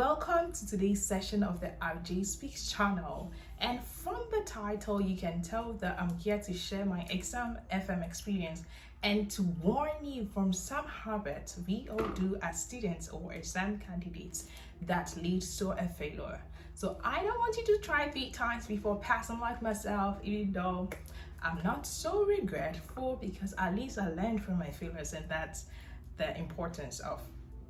Welcome to today's session of the RJ Speaks channel. And from the title, you can tell that I'm here to share my exam FM experience and to warn you from some habits we all do as students or exam candidates that leads to a failure. So I don't want you to try 3 times before passing like myself, even though I'm not so regretful because at least I learned from my failures, and that's the importance of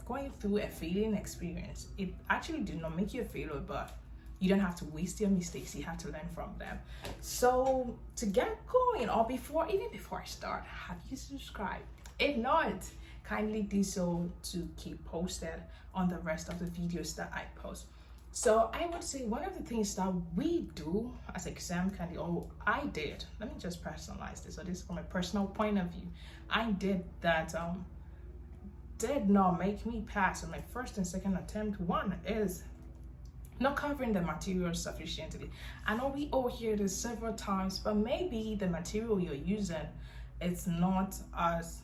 going through a failing experience. It actually did not make you a failure, but you don't have to waste your mistakes. You have to learn from them. So to get going, or even before I start, have you subscribed? If not, kindly do so to keep posted on the rest of the videos that I post. So I would say one of the things that we do as exam candidate, or I did, let me just personalize this. So this is from a personal point of view. I did that did not make me pass on my first and second attempt. One is not covering the material sufficiently. I know we all hear this several times, but maybe the material you're using is not as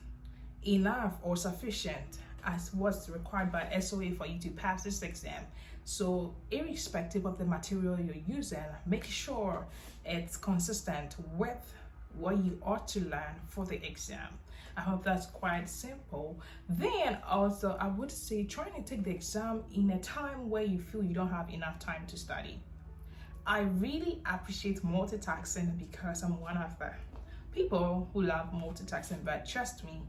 enough or sufficient as what's required by SOA for you to pass this exam. So irrespective of the material you're using, make sure it's consistent with what you ought to learn for the exam. I hope that's quite simple. Then also, I would say trying to take the exam in a time where you feel you don't have enough time to study. I really appreciate multitasking because I'm one of the people who love multitasking, but trust me,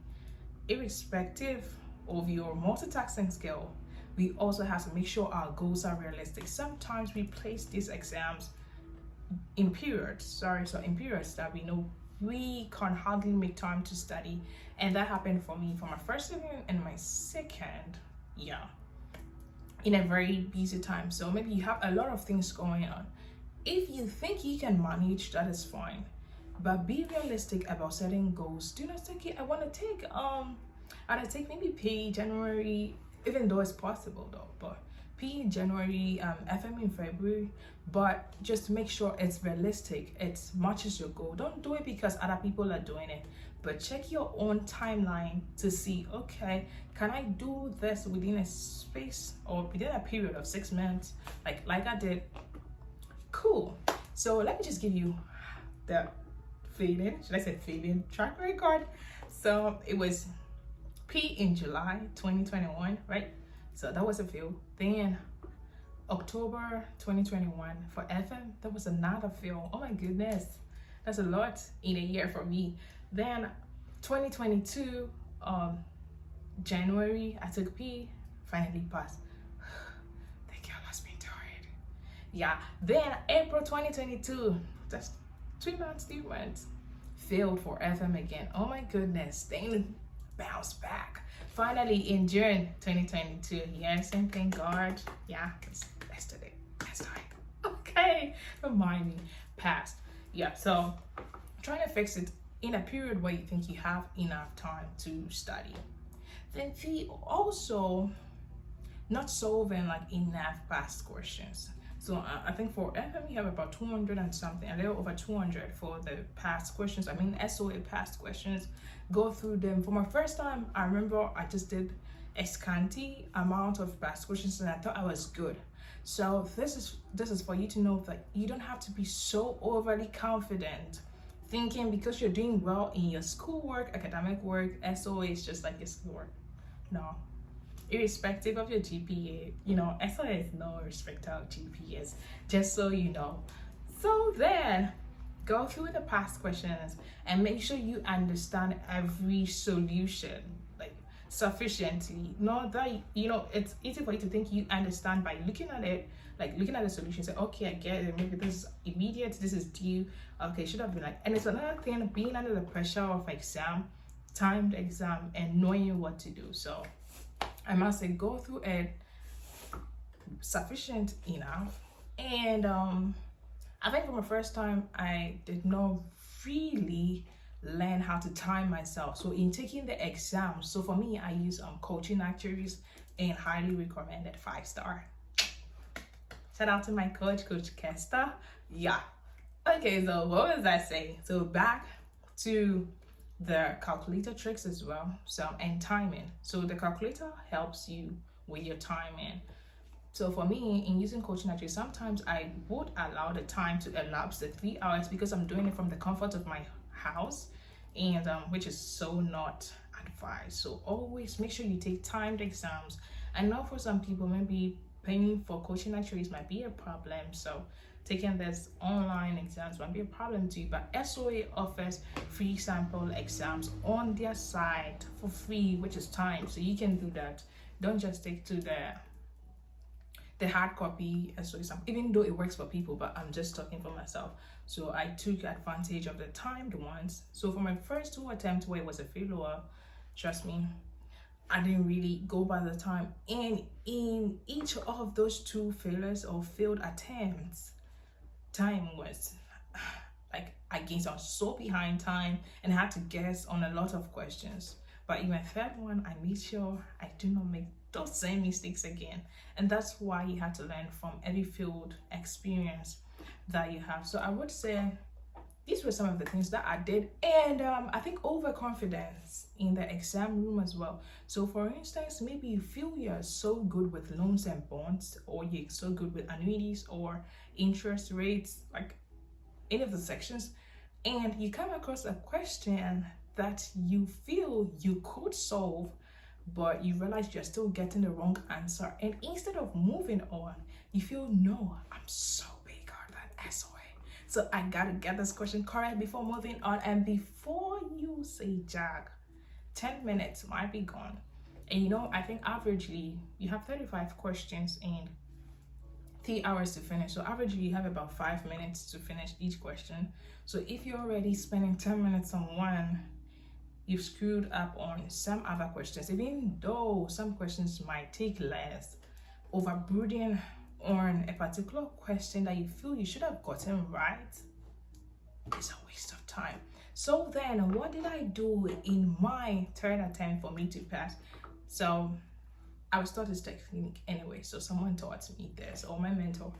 irrespective of your multitasking skill, we also have to make sure our goals are realistic. Sometimes we place these exams in periods, in periods that we know we can hardly make time to study, and that happened for me for my first exam and my second, in a very busy time. So maybe you have a lot of things going on. If you think you can manage, that is fine, but be realistic about setting goals. Do not think I want to take maybe PE January, even though it's possible though, but PE in January, FM in February, but just make sure it's realistic, it matches your goal. Don't do it because other people are doing it, but check your own timeline to see, okay, can I do this within a space or within a period of 6 months, like I did? Cool. So let me just give you the failing track record. So it was P in July 2021, right? So that was a fail. Then October 2021 for FM, that was another fail. Oh my goodness, that's a lot in a year for me. Then 2022 January, I took P, finally passed. The girl has been tired. Then April 2022, that's 3 months difference, failed for FM again. Oh my goodness, then bounced back. Finally in June 2022, yes, and thank God, it's yesterday, last time. Okay, remind me, passed. So trying to fix it in a period where you think you have enough time to study. Then also not solving like enough past questions. So I think for FM we have about 200 and something, a little over 200 for the past questions. I mean SOA past questions. Go through them. For my first time, I remember I just did a scanty amount of past questions and I thought I was good. So this is for you to know that you don't have to be so overly confident, thinking because you're doing well in your schoolwork, academic work, SOA is just like your schoolwork. No. Irrespective of your GPA, SOA is no respecter of GPAs, just so you know. So then go through the past questions and make sure you understand every solution like sufficiently. Not that it's easy for you to think you understand by looking at it, like looking at the solution, say, okay, I get it, maybe this is immediate, this is due, okay, should have been like. And it's another thing, being under the pressure of timed exam and knowing what to do. So I must say, go through it sufficient enough. And I think for my first time, I did not really learn how to time myself. So in taking the exam, so for me, I use coaching actuaries and highly recommended 5-star. Shout out to my coach, Coach Kesta. Okay, so what was I saying? So back to the calculator tricks as well, and timing. So the calculator helps you with your timing. So for me, in using coaching, actually, sometimes I would allow the time to elapse the 3 hours because I'm doing it from the comfort of my house, and which is so not advised. So always make sure you take timed exams. I know for some people, maybe paying for coaching actuaries might be a problem. So taking this online exams might be a problem too. But SOA offers free sample exams on their site for free, which is time. So you can do that. Don't just stick to the hard copy SOA exam, even though it works for people, but I'm just talking for myself. So I took advantage of the timed ones. So for my first 2 attempts where it was a failure, trust me, I didn't really go by the time. And in each of those 2 failures or failed attempts, time was like against, I was so behind time and I had to guess on a lot of questions. But in my third one, I made sure I do not make those same mistakes again. And that's why you have to learn from every field experience that you have. So I would say these were some of the things that I did. And I think overconfidence in the exam room as well. So for instance, maybe you feel you're so good with loans and bonds, or you're so good with annuities or interest rates, like any of the sections, and you come across a question that you feel you could solve, but you realize you're still getting the wrong answer. And instead of moving on, you feel, no, I'm so bigger than SOA. So I gotta get this question correct before moving on. And before you say jack, 10 minutes might be gone. And you know, I think averagely you have 35 questions and 3 hours to finish. So averagely you have about 5 minutes to finish each question. So if you're already spending 10 minutes on one, you've screwed up on some other questions, even though some questions might take less. Overbrooding on a particular question that you feel you should have gotten right is a waste of time. So then what did I do in my third attempt for me to pass? So I was taught this technique anyway. So someone taught me this, or my mentor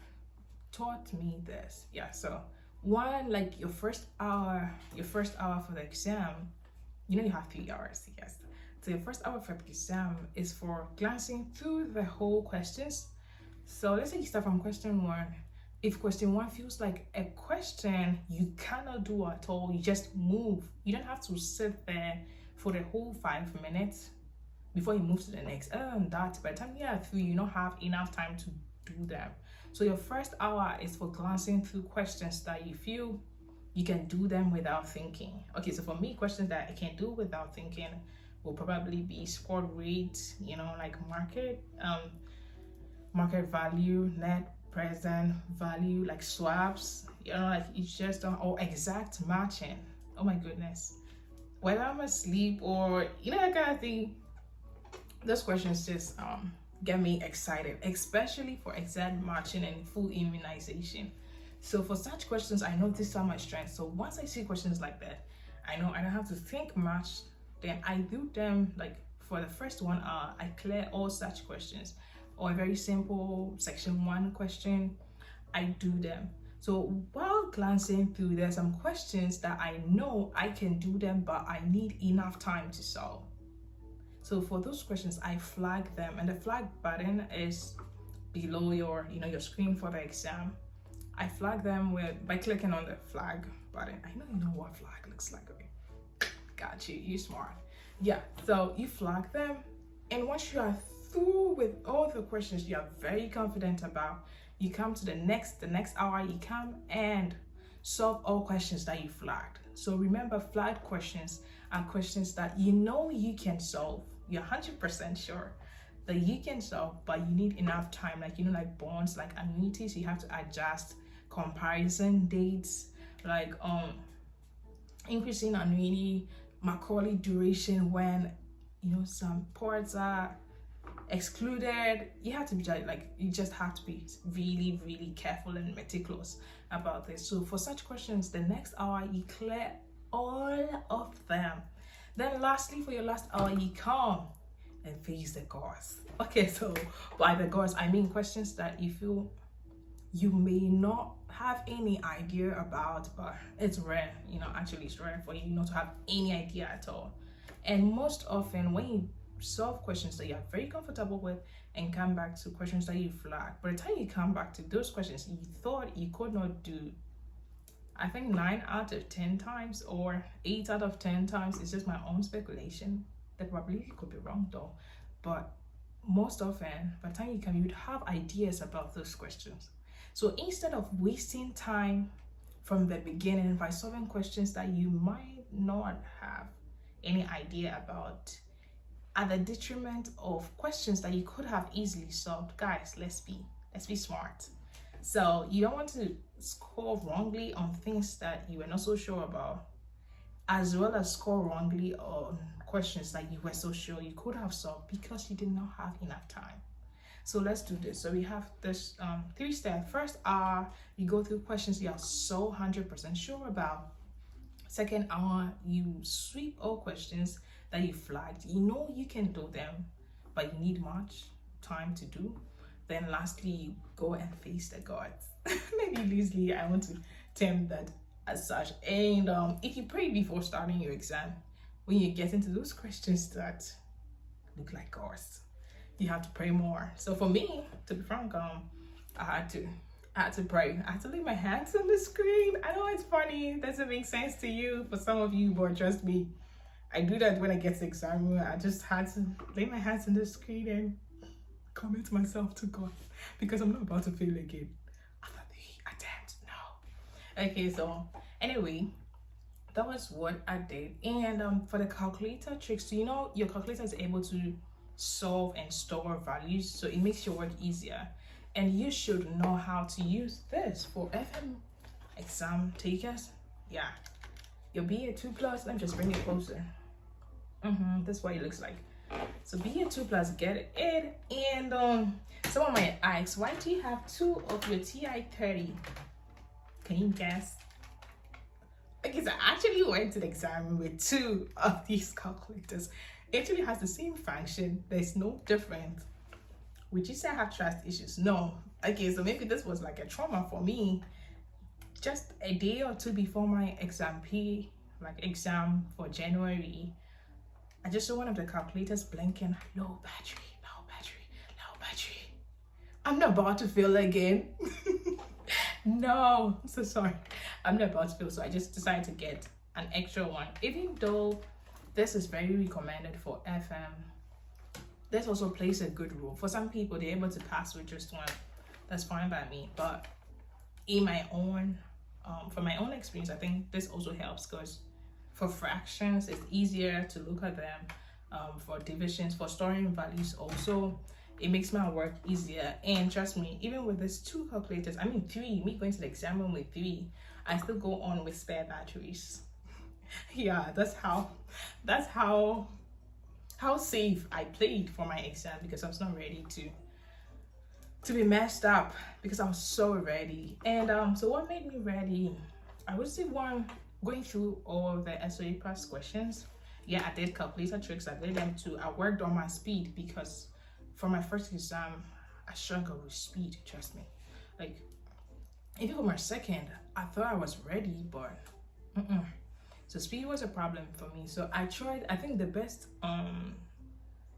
taught me this. Yeah, so one, like your first hour for the exam, you know you have 3 hours, yes. So your first hour for the exam is for glancing through the whole questions. So let's say you start from question 1. If question 1 feels like a question you cannot do at all, you just move. You don't have to sit there for the whole 5 minutes before you move to the next. Other than that, by the time you are through, you don't have enough time to do them. So your first hour is for glancing through questions that you feel you can do them without thinking. Okay, so for me, questions that I can do without thinking will probably be spot rates, you know, like market value, net present value, like swaps, you know, like it's just or exact matching. Oh my goodness, whether I'm asleep or you know, that kind of thing. Those questions just get me excited, especially for exact matching and full immunization. So for such questions, I know these are my strengths. So once I see questions like that, I know I don't have to think much. Then I do them. Like for the first 1 hour, I clear all such questions. Or a very simple section 1 question, I do them. So while glancing through, there's some questions that I know I can do them, but I need enough time to solve. So for those questions, I flag them, and the flag button is below your screen for the exam. I flag them by clicking on the flag button. I know you know what flag looks like. Okay, got you. You smart. Yeah. So you flag them, and once you are through with all the questions you are very confident about, you come to the next hour. You come and solve all questions that you flagged. So remember, flagged questions are questions that you know you can solve. You're 100% sure that you can solve, but you need enough time. Like, you know, like bonds, like annuities, you have to adjust comparison dates, like increasing annuity, Macaulay duration, when you know some parts are excluded. You have to be like, you just have to be really, really careful and meticulous about this. So for such questions, the next hour you clear all of them. Then lastly, for your last hour, you come and face the course. Okay, so by the course, I mean questions that you feel you may not have any idea about, but it's rare, you know, actually it's rare for you not to have any idea at all. And most often when you solve questions that you're very comfortable with and come back to questions that you flagged. By the time you come back to those questions you thought you could not do, I think 9 out of 10 times or 8 out of 10 times, it's just my own speculation. The probability could be wrong though, but most often by the time you come, you'd have ideas about those questions. So instead of wasting time from the beginning by solving questions that you might not have any idea about at the detriment of questions that you could have easily solved, guys, let's be smart. So you don't want to score wrongly on things that you were not so sure about, as well as score wrongly on questions that you were so sure you could have solved because you did not have enough time. So let's do this. So we have this 3 steps. First hour, you go through questions you are so 100% sure about. Second hour, you sweep all questions that you flagged. You know you can do them, but you need much time to do. Then lastly, you go and face the gods. Maybe loosely, I want to term that as such. And if you pray before starting your exam, when you get into those questions that look like gods, you have to pray more. So for me, to be frank, I had to pray. I had to lay my hands on the screen. I know it's funny, it doesn't make sense to you, for some of you, but trust me, I do that when I get to exam room. I just had to lay my hands on the screen and commit myself to God, because I'm not about to fail again. After the attempt, no. Okay, so anyway, that was what I did. And for the calculator tricks, so you know your calculator is able to solve and store values, so it makes your work easier. And you should know how to use this for FM exam takers. Yeah, your BA 2+, let me just bring it closer. That's what it looks like. So BA 2+, get it. And someone might ask, why do you have 2 of your TI 30? Can you guess? Okay, so I actually went to the exam with 2 of these calculators. It actually has the same function. There's no difference. Would you say I have trust issues? No. Okay, so maybe this was like a trauma for me. Just a day or 2 before my exam for January, I just saw one of the calculators blinking, low battery, low battery, low battery. I'm not about to fail again. No, I'm so sorry. I'm not about to fail, so I just decided to get an extra one. Even though this is very recommended for FM, this also plays a good role. For some people, they're able to pass with just one. That's fine by me. But in my own, from my own experience, I think this also helps, because for fractions, it's easier to look at them. For divisions, for storing values also, it makes my work easier. And trust me, even with these 2 calculators, I mean 3, me going to the exam room with 3, I still go on with spare batteries. Yeah, that's how safe I played for my exam, because I was not ready to be messed up, because I was so ready. And so what made me ready? I would say, one, going through all the SOA past questions. Yeah, I did calculator tricks. I did them too. I worked on my speed, because for my first exam, I struggled with speed, trust me. Like, even for my second, I thought I was ready, but so speed was a problem for me. So I tried, I think the best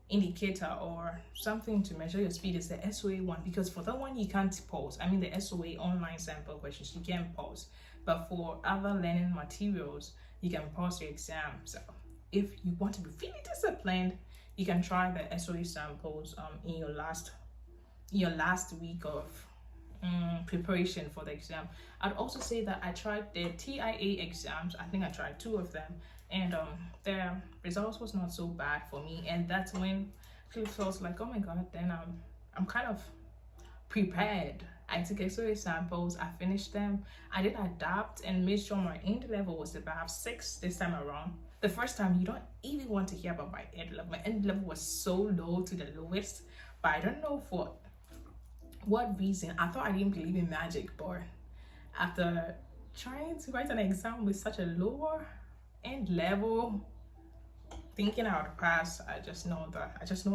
indicator or something to measure your speed is the SOA one, because for that one you can't pause. I mean, the SOA online sample questions, you can't pause. But for other learning materials, you can pause your exam. So if you want to be really disciplined, you can try the SOA samples in your last week of preparation for the exam. I'd also say that I tried the TIA exams. I think I tried 2 of them, and their results was not so bad for me. And that's when it feels like, oh my god, then I'm kind of prepared. I took SOA samples, I finished them, I did adapt and made sure my end level was about 6 this time around. The first time, you don't even want to hear about my end level. My end level was so low, to the lowest, but I don't know for what reason. I thought I didn't believe in magic, but after trying to write an exam with such a lower end level, thinking I would pass, I just know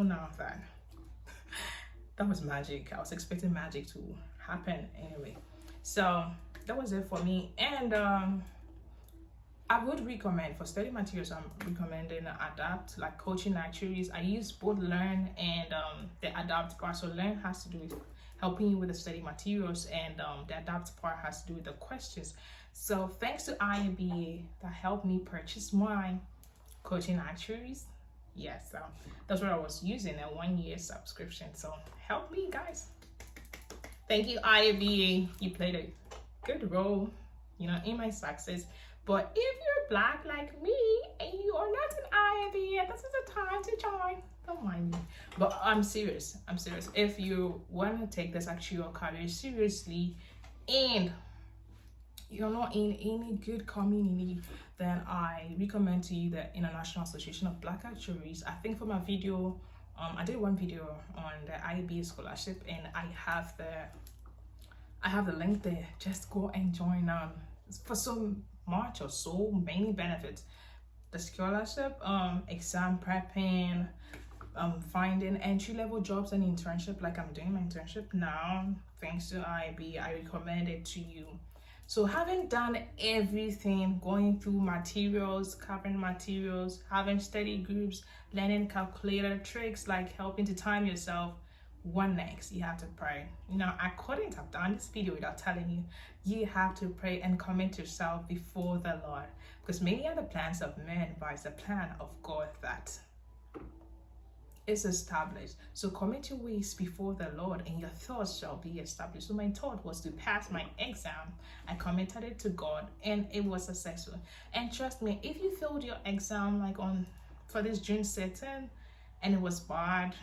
now that that was magic. I was expecting magic to happen anyway. So that was it for me. And I would recommend for study materials. I'm recommending Adapt, like coaching actuaries. I use both Learn and the Adapt part. So Learn has to do with helping you with the study materials, and the Adapt part has to do with the questions. So thanks to IABA that helped me purchase my coaching actuaries. Yes, that's what I was using, a 1 year subscription. So help me, guys. Thank you, IABA. You played a good role, in my success. But if you're black like me and you are not an IABA, this is the time to join. Don't mind me. But I'm serious. If you want to take this actual career seriously and you're not in any good community, then I recommend to you the International Association of Black Actuaries. I think for my video, I did one video on the IABA scholarship, and I have the link there. Just go and join for so much or so many benefits. The scholarship, exam prepping, finding entry-level jobs and internship, like I'm doing my internship now thanks to IB. I recommend it to you. So having done everything, going through materials, covering materials, having study groups, learning calculator tricks, like helping to time yourself, what next? You have to pray. I couldn't have done this video without telling you, you have to pray and commit yourself before the Lord, because many are the plans of men, but it's the plan of God that is established. So commit your ways before the Lord, and your thoughts shall be established. So my thought was to pass my exam. I committed it to God, and it was successful. And trust me, if you failed your exam for this June sitting and it was bad,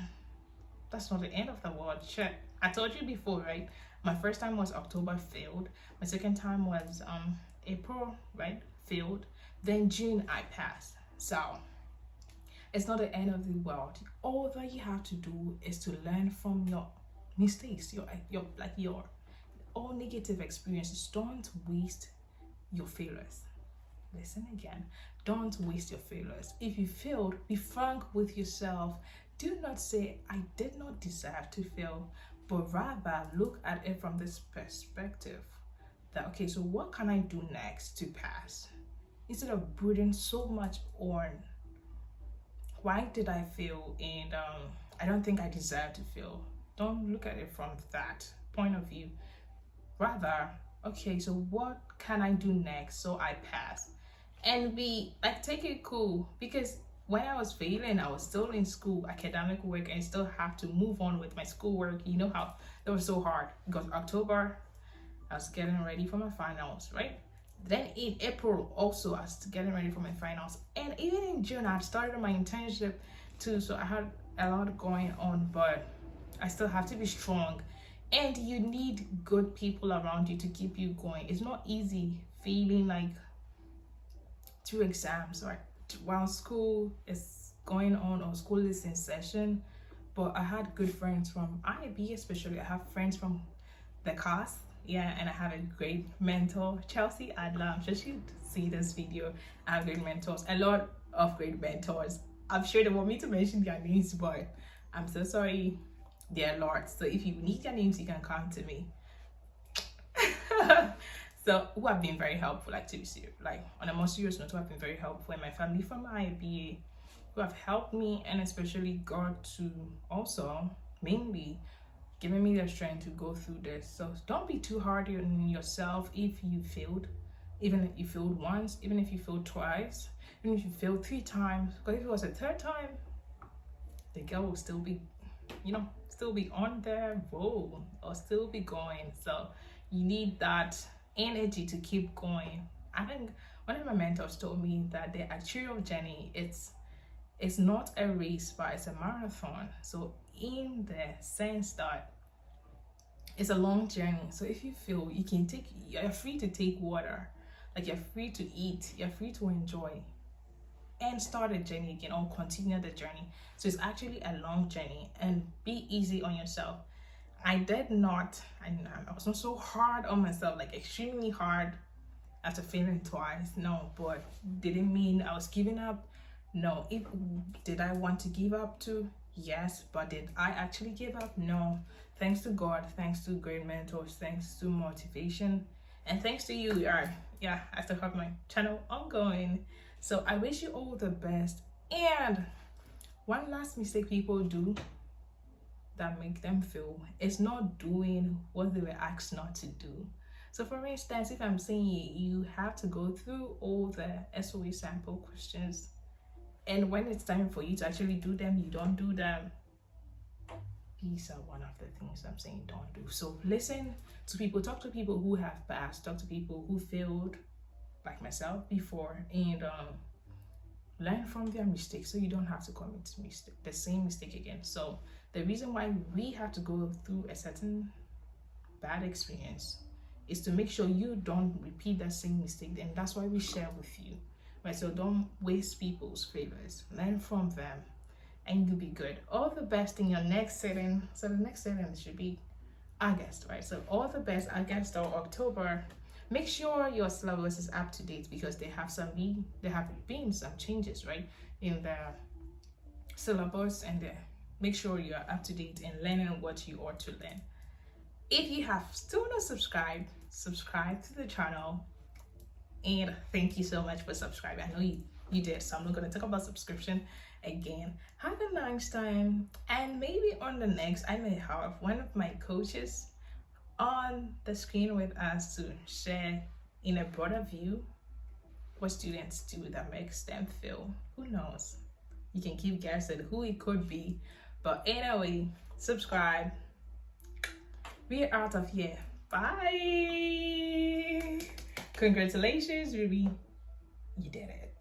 that's not the end of the world. Sure, I told you before, right? My first time was October, failed. My second time was April, right? Failed. Then June, I passed. So it's not the end of the world. All that you have to do is to learn from your mistakes, your all negative experiences. Don't waste your failures. Listen again. Don't waste your failures. If you failed, be frank with yourself. Do not say, I did not deserve to fail, but rather look at it from this perspective that, okay, so what can I do next to pass? Instead of brooding so much on, why did I fail? And I don't think I deserve to fail. Don't look at it from that point of view. Rather, okay, so what can I do next so I pass? And take it cool, because when I was failing, I was still in school, academic work, and still have to move on with my schoolwork. You know how that was so hard, because October, I was getting ready for my finals, right? Then in April, also, I was getting ready for my finals. And even in June, I started my internship too, so I had a lot going on, but I still have to be strong. And you need good people around you to keep you going. It's not easy failing 2 exams, right? While school is going on or school is in session. But I had good friends from IB, especially. I have friends from the cast, and I have a great mentor, Chelsea Adler. I'm sure she'd see this video. I have great mentors, a lot of great mentors. I'm sure they want me to mention their names, but I'm so sorry, there are lots. So if you need their names, you can come to me. So who have been very helpful, to be serious, on a more serious note, who have been very helpful, and my family from IBA, who have helped me, and especially God to also mainly giving me the strength to go through this. So don't be too hard on yourself if you failed, even if you failed once, even if you failed twice, even if you failed 3 times, because if it was a 3rd time, the girl will still be, still be on the road or still be going. So you need that energy to keep going. I think one of my mentors told me that the actual journey, it's not a race, but it's a marathon. So in the sense that it's a long journey. So if you feel you're free to take water, you're free to eat, you're free to enjoy and start a journey again or continue the journey. So it's actually a long journey, and be easy on yourself. I was not so hard on myself, extremely hard after failing twice. No, but didn't mean I was giving up. No. Did I want to give up too? Yes, but did I actually give up? No. Thanks to God, thanks to great mentors, thanks to motivation, And thanks to you, I still have my channel ongoing. So I wish you all the best. And one last mistake people do that make them fail is not doing what they were asked not to do. So for instance, if I'm saying you have to go through all the SOA sample questions, and when it's time for you to actually do them, you don't do them. These are one of the things I'm saying don't do. So listen to people, talk to people who have passed, talk to people who failed, like myself before, and learn from their mistakes so you don't have to commit the same mistake again. So the reason why we have to go through a certain bad experience is to make sure you don't repeat that same mistake, and that's why we share with you, right? So don't waste people's favors, learn from them, and you'll be good. All the best in your next setting. So the next setting should be August, right? So all the best August or October. Make sure your syllabus is up to date because there have been some changes, right, in the syllabus, and make sure you are up to date and learning what you ought to learn. If you have still not subscribed, subscribe to the channel, and thank you so much for subscribing. I know you did, so I'm not going to talk about subscription again. Have a nice time, and maybe on the next I may have one of my coaches on the screen with us to share in a broader view what students do that makes them feel. Who knows? You can keep guessing who it could be, but anyway, subscribe. We're out of here. Bye. Congratulations, Ruby. You did it.